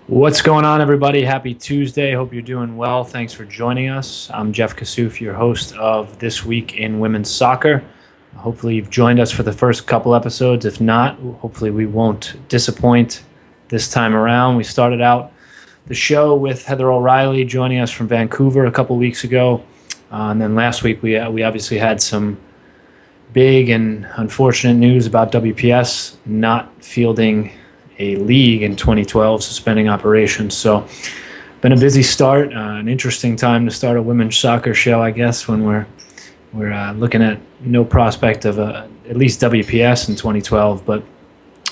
What's going on, everybody? Happy Tuesday. Hope you're doing well. Thanks for joining us. I'm Jeff Kassouf, your host of This Week in Women's Soccer. Hopefully you've joined us for the first couple episodes. If not, hopefully we won't disappoint this time around. We started out the show with Heather O'Reilly joining us from Vancouver a couple weeks ago. And then last week we obviously had some big and unfortunate news about WPS not fielding a league in 2012, suspending operations. So been a busy start, an interesting time to start a women's soccer show, I guess, when we're looking at no prospect of at least WPS in 2012, but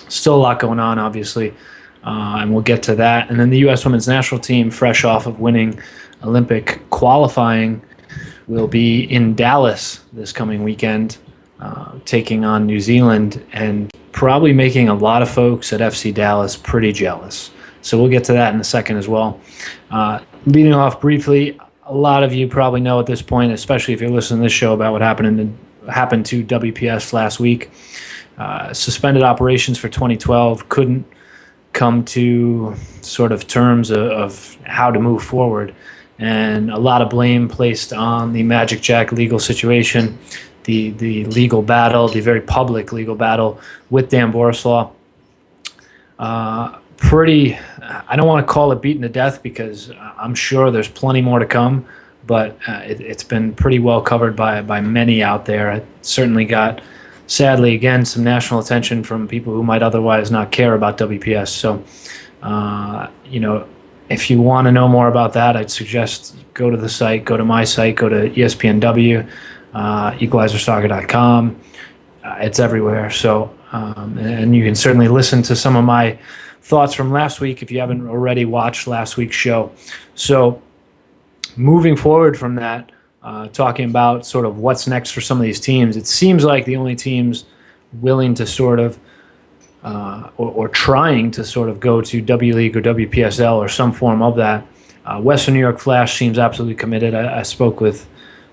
still a lot going on, obviously, and we'll get to that. And then the U.S. women's national team, fresh off of winning Olympic qualifying, will be in Dallas this coming weekend, taking on New Zealand and probably making a lot of folks at FC Dallas pretty jealous. So we'll get to that in a second as well. Leading off briefly, a lot of you probably know at this point, especially if you're listening to this show, about what happened to WPS last week. Suspended operations for 2012, couldn't come to sort of terms of how to move forward. And a lot of blame placed on the Magic Jack legal situation, the legal battle, the very public legal battle with Dan Borislaw. I don't want to call it beaten to death because I'm sure there's plenty more to come, but it's been pretty well covered by many out there. It certainly got, sadly, again, some national attention from people who might otherwise not care about WPS. So, if you want to know more about that, I'd suggest go to the site, go to my site, go to ESPNW, equalizersoccer.com. It's everywhere. So, and you can certainly listen to some of my thoughts from last week if you haven't already watched last week's show. So, moving forward from that, talking about sort of what's next for some of these teams, it seems like the only teams willing to sort of or trying to sort of go to W League or WPSL or some form of that. Western New York Flash seems absolutely committed. I spoke with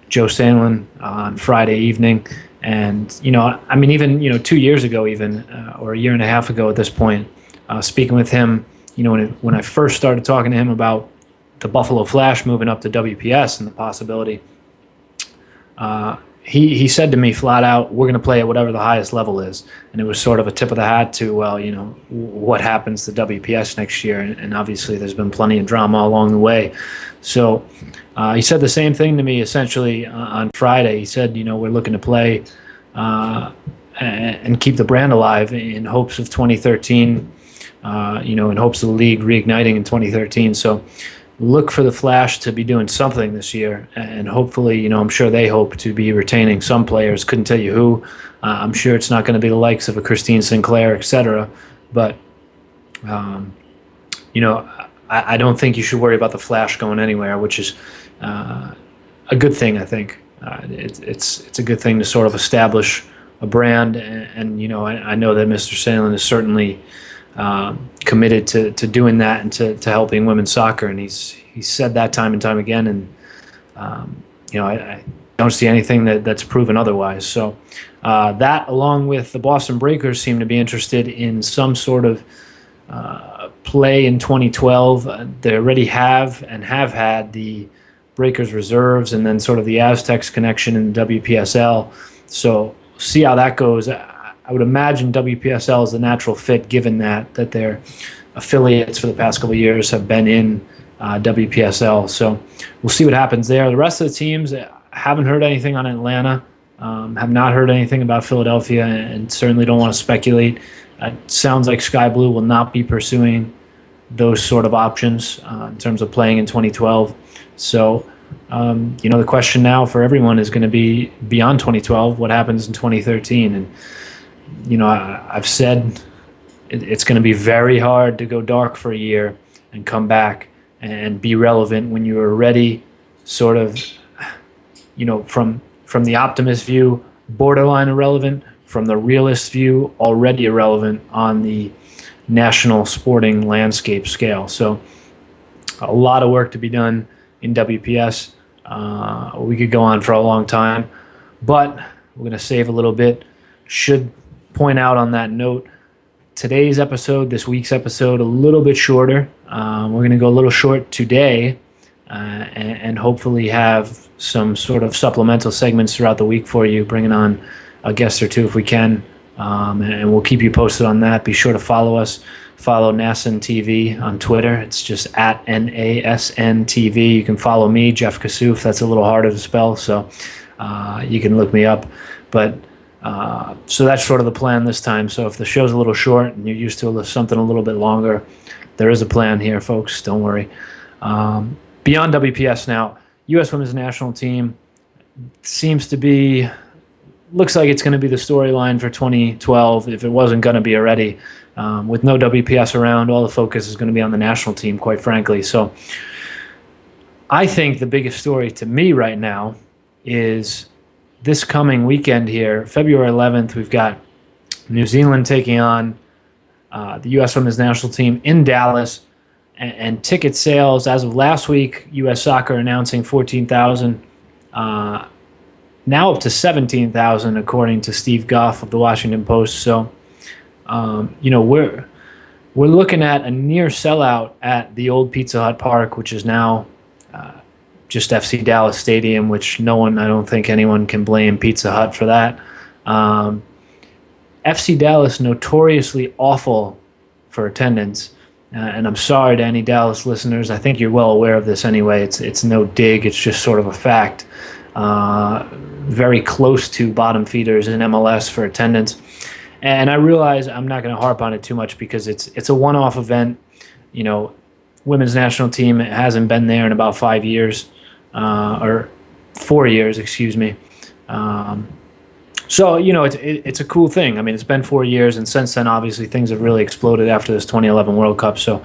Joe Sandlin on Friday evening, and even 2 years ago, or a year and a half ago at this point, speaking with him, when I first started talking to him about the Buffalo Flash moving up to WPS and the possibility, he said to me flat out, we're going to play at whatever the highest level is. And it was sort of a tip of the hat to, what happens to WPS next year. And obviously there's been plenty of drama along the way. So he said the same thing to me essentially on Friday. He said, we're looking to play and keep the brand alive in hopes of 2013, in hopes of the league reigniting in 2013. So look for the Flash to be doing something this year, and hopefully, I'm sure they hope to be retaining some players. Couldn't tell you who. I'm sure it's not going to be the likes of a Christine Sinclair, etc. But, I don't think you should worry about the Flash going anywhere, which is a good thing, I think. It's a good thing to sort of establish a brand, and I know that Mr. Sandlin is certainly committed to doing that and to helping women's soccer, and he's said that time and time again, and I don't see anything that's proven otherwise. So that, along with the Boston Breakers, seem to be interested in some sort of play in 2012. They already have had the Breakers reserves and then sort of the Aztecs connection in the WPSL. So see how that goes. I would imagine WPSL is the natural fit, given that their affiliates for the past couple of years have been in WPSL. So we'll see what happens there. The rest of the teams, haven't heard anything on Atlanta, have not heard anything about Philadelphia, and certainly don't want to speculate. It sounds like Sky Blue will not be pursuing those sort of options in terms of playing in 2012. So, the question now for everyone is going to be, beyond 2012, what happens in 2013? And I've said it's going to be very hard to go dark for a year and come back and be relevant when you're already sort of, from the optimist view, borderline irrelevant, from the realist view, already irrelevant on the national sporting landscape scale. So a lot of work to be done in WPS. We could go on for a long time, but we're going to save a little bit. Should point out on that note, today's episode, this week's episode, a little bit shorter. We're going to go a little short today and hopefully have some sort of supplemental segments throughout the week for you, bringing on a guest or two if we can. And we'll keep you posted on that. Be sure to follow us. Follow NASN TV on Twitter. It's just at NASN TV. You can follow me, Jeff Kassouf. That's a little harder to spell, so you can look me up. But so that's sort of the plan this time. So if the show's a little short and you're used to something a little bit longer, there is a plan here, folks. Don't worry. Beyond WPS now, U.S. Women's National Team seems to be, looks like it's going to be the storyline for 2012 if it wasn't going to be already. With no WPS around, all the focus is going to be on the national team, quite frankly. So I think the biggest story to me right now is this coming weekend here, February 11th, we've got New Zealand taking on the U.S. Women's National Team in Dallas. And ticket sales, as of last week, U.S. Soccer announcing 14,000, now up to 17,000, according to Steve Goff of the Washington Post. So, we're looking at a near sellout at the old Pizza Hut Park, which is now just FC Dallas Stadium, which I don't think anyone can blame Pizza Hut for that. FC Dallas, notoriously awful for attendance. And I'm sorry to any Dallas listeners. I think you're well aware of this anyway. It's no dig. It's just sort of a fact. Very close to bottom feeders in MLS for attendance. And I realize I'm not going to harp on it too much because it's a one-off event. Women's national team hasn't been there in about 5 years, or 4 years, excuse me. So, it's a cool thing. I mean, it's been 4 years, and since then, obviously, things have really exploded after this 2011 World Cup. So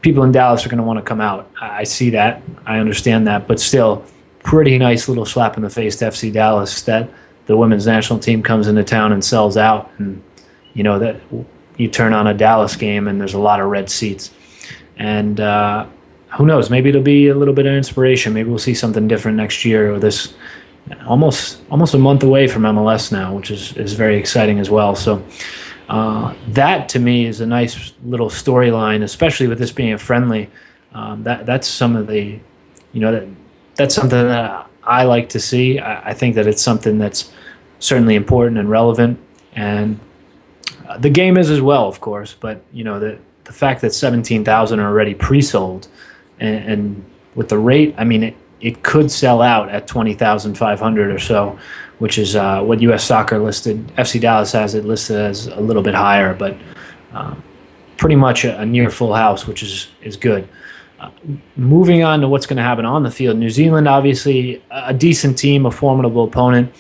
people in Dallas are going to want to come out. I see that. I understand that. But still, pretty nice little slap in the face to FC Dallas that the women's national team comes into town and sells out. And, that you turn on a Dallas game and there's a lot of red seats. And who knows? Maybe it'll be a little bit of inspiration. Maybe we'll see something different next year or this. Almost a month away from MLS now, which is very exciting as well. So that to me is a nice little storyline, especially with this being a friendly. That's some of the, that's something that I like to see. I think that it's something that's certainly important and relevant, and the game is as well, of course. But the fact that 17,000 are already pre-sold, and with the rate, I mean it could sell out at 20,500 or so, which is what U.S. Soccer listed. FC Dallas has it listed as a little bit higher, but pretty much a near full house, which is good. Moving on to what's going to happen on the field. New Zealand, obviously, a decent team, a formidable opponent.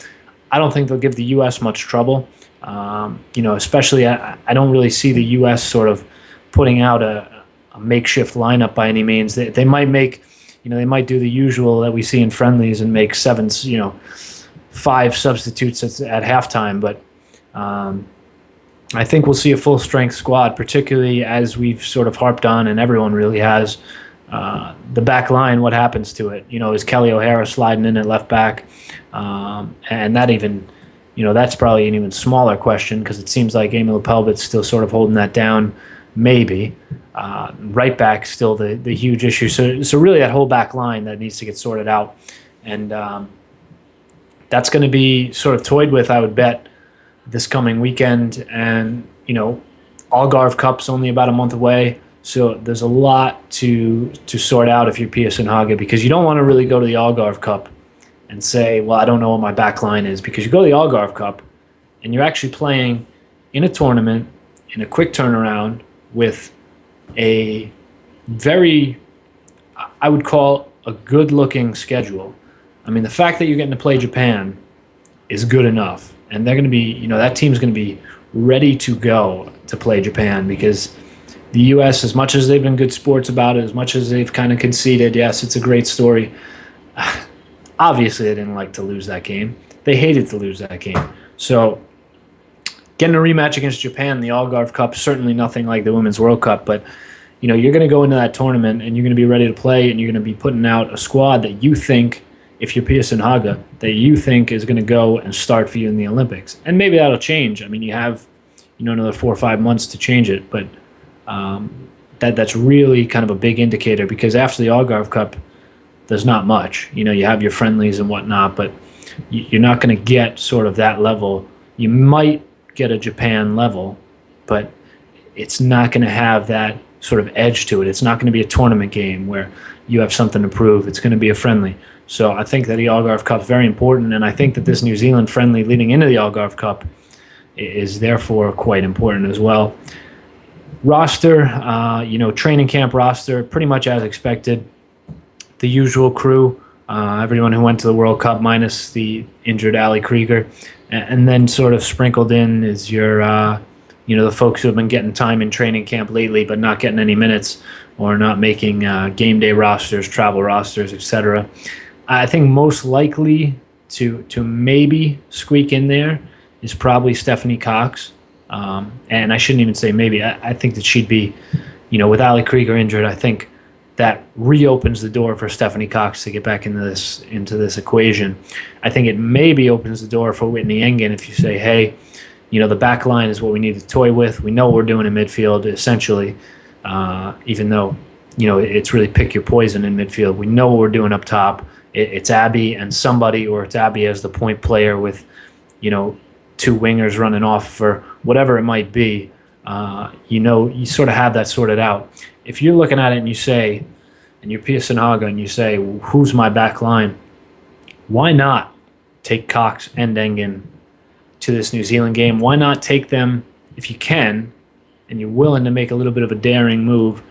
I don't think they'll give the U.S. much trouble. Especially I don't really see the U.S. sort of putting out a makeshift lineup by any means. They might make... they might do the usual that we see in friendlies and make 5 substitutes at halftime. But I think we'll see a full-strength squad, particularly as we've sort of harped on, and everyone really has. The back line, what happens to it? Is Kelly O'Hara sliding in at left back? And that even, that's probably an even smaller question because it seems like Emil Pelbit's still sort of holding that down. Maybe. Right back still the huge issue. So really that whole back line that needs to get sorted out. And that's going to be sort of toyed with, I would bet, this coming weekend. And, Algarve Cup's only about a month away. So there's a lot to sort out if you're PSN Haga, because you don't want to really go to the Algarve Cup and say, well, I don't know what my back line is, because you go to the Algarve Cup and you're actually playing in a tournament in a quick turnaround with a very, I would call, a good-looking schedule. I mean, the fact that you're getting to play Japan is good enough. And they're going to be, that team's going to be ready to go to play Japan, because the U.S., as much as they've been good sports about it, as much as they've kind of conceded, yes, it's a great story, obviously they didn't like to lose that game. They hated to lose that game. So getting a rematch against Japan, the Algarve Cup, certainly nothing like the Women's World Cup, but you're going to go into that tournament and you're going to be ready to play, and you're going to be putting out a squad that you think, if you're PSN Haga, that you think is going to go and start for you in the Olympics. And maybe that'll change. I mean, you have another 4 or 5 months to change it. But that's really kind of a big indicator, because after the Algarve Cup, there's not much. You have your friendlies and whatnot, but you're not going to get sort of that level. You might get a Japan level, but it's not going to have that sort of edge to it. It's not going to be a tournament game where you have something to prove. It's going to be a friendly. So I think that the Algarve Cup is very important, and I think that this New Zealand friendly leading into the Algarve Cup is therefore quite important as well. Roster, training camp roster, pretty much as expected. The usual crew, everyone who went to the World Cup minus the injured Ali Krieger, and then sort of sprinkled in is your, the folks who have been getting time in training camp lately but not getting any minutes or not making game day rosters, travel rosters, etc. I think most likely to maybe squeak in there is probably Stephanie Cox. And I shouldn't even say maybe. I think that she'd be, with Ali Krieger injured, I think that reopens the door for Stephanie Cox to get back into this equation. I think it maybe opens the door for Whitney Engen if you say, hey, the back line is what we need to toy with. We know what we're doing in midfield, essentially, even though, it's really pick your poison in midfield. We know what we're doing up top. It's Abby and somebody, or it's Abby as the point player with, 2 wingers running off for whatever it might be. You sort of have that sorted out. If you're looking at it and you say, and you're Pia Sinaga and you say, who's my back line? Why not take Cox and Engen to this New Zealand game? Why not take them, if you can, and you're willing to make a little bit of a daring move,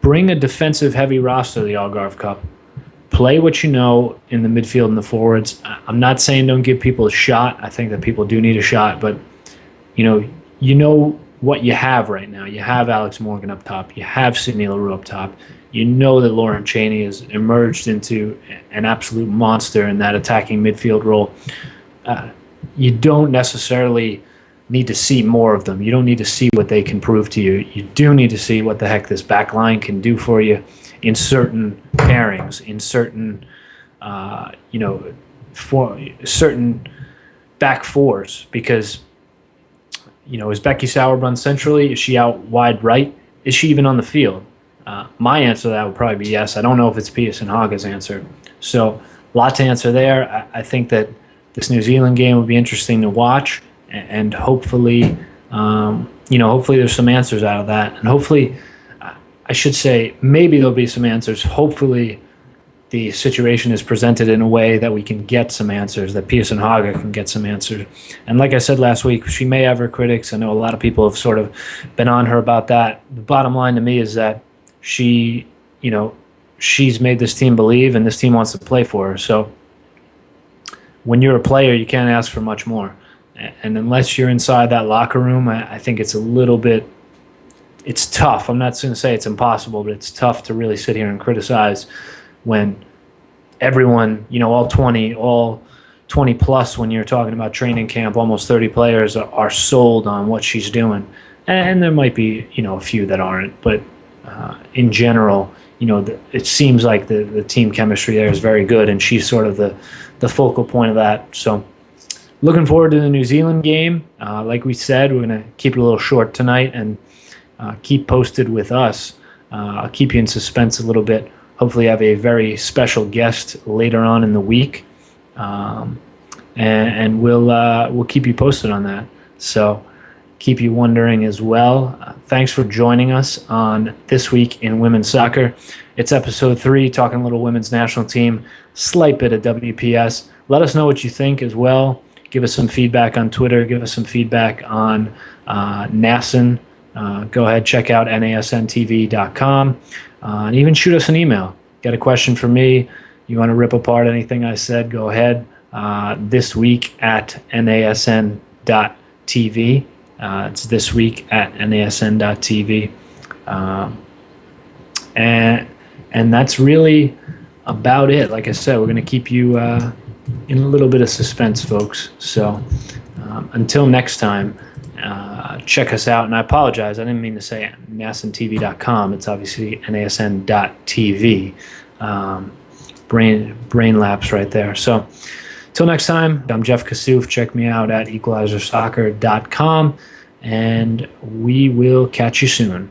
bring a defensive heavy roster to the Algarve Cup. Play what you know in the midfield and the forwards. I'm not saying don't give people a shot. I think that people do need a shot, but you know what you have right now. You have Alex Morgan up top. You have Sydney Leroux up top. You know that Lauren Chaney has emerged into an absolute monster in that attacking midfield role. You don't necessarily need to see more of them. You don't need to see what they can prove to you. You do need to see what the heck this back line can do for you in certain pairings, in certain, certain back fours, because, is Becky Sauerbrunn centrally? Is she out wide right? Is she even on the field? My answer to that would probably be yes. I don't know if it's Pia Sinhaga's answer. So, a lot to answer there. I think that this New Zealand game will be interesting to watch, and hopefully, hopefully there's some answers out of that, and hopefully, I should say, maybe there'll be some answers. Hopefully, the situation is presented in a way that we can get some answers, that Pia Sundhage can get some answers. And like I said last week, she may have her critics. I know a lot of people have sort of been on her about that. The bottom line to me is that she's made this team believe, and this team wants to play for her. So when you're a player, you can't ask for much more. And unless you're inside that locker room, I think it's a little bit, it's tough. I'm not going to say it's impossible, but it's tough to really sit here and criticize when everyone, all 20 plus, when you're talking about training camp, almost 30 players are sold on what she's doing. And there might be, a few that aren't, but in general, it seems like the team chemistry there is very good, and she's sort of the focal point of that. So looking forward to the New Zealand game. Like we said, we're going to keep it a little short tonight and keep posted with us. I'll keep you in suspense a little bit. Hopefully have a very special guest later on in the week, and we'll keep you posted on that. So keep you wondering as well. Thanks for joining us on This Week in Women's Soccer. It's episode 3, talking a little women's national team, slight bit of WPS. Let us know what you think as well. Give us some feedback on Twitter. Give us some feedback on NASN. Go ahead, check out nasntv.com, and even shoot us an email. Got a question for me? You want to rip apart anything I said? Go ahead. This week at nasn.tv. It's this week at nasn.tv. And that's really about it. Like I said, we're going to keep you in a little bit of suspense, folks. So until next time, check us out. And I apologize, I didn't mean to say nasntv.com. It's obviously nasn.tv. Brain lapse right there. So till next time, I'm Jeff Kassouf. Check me out at equalizersoccer.com. and we will catch you soon.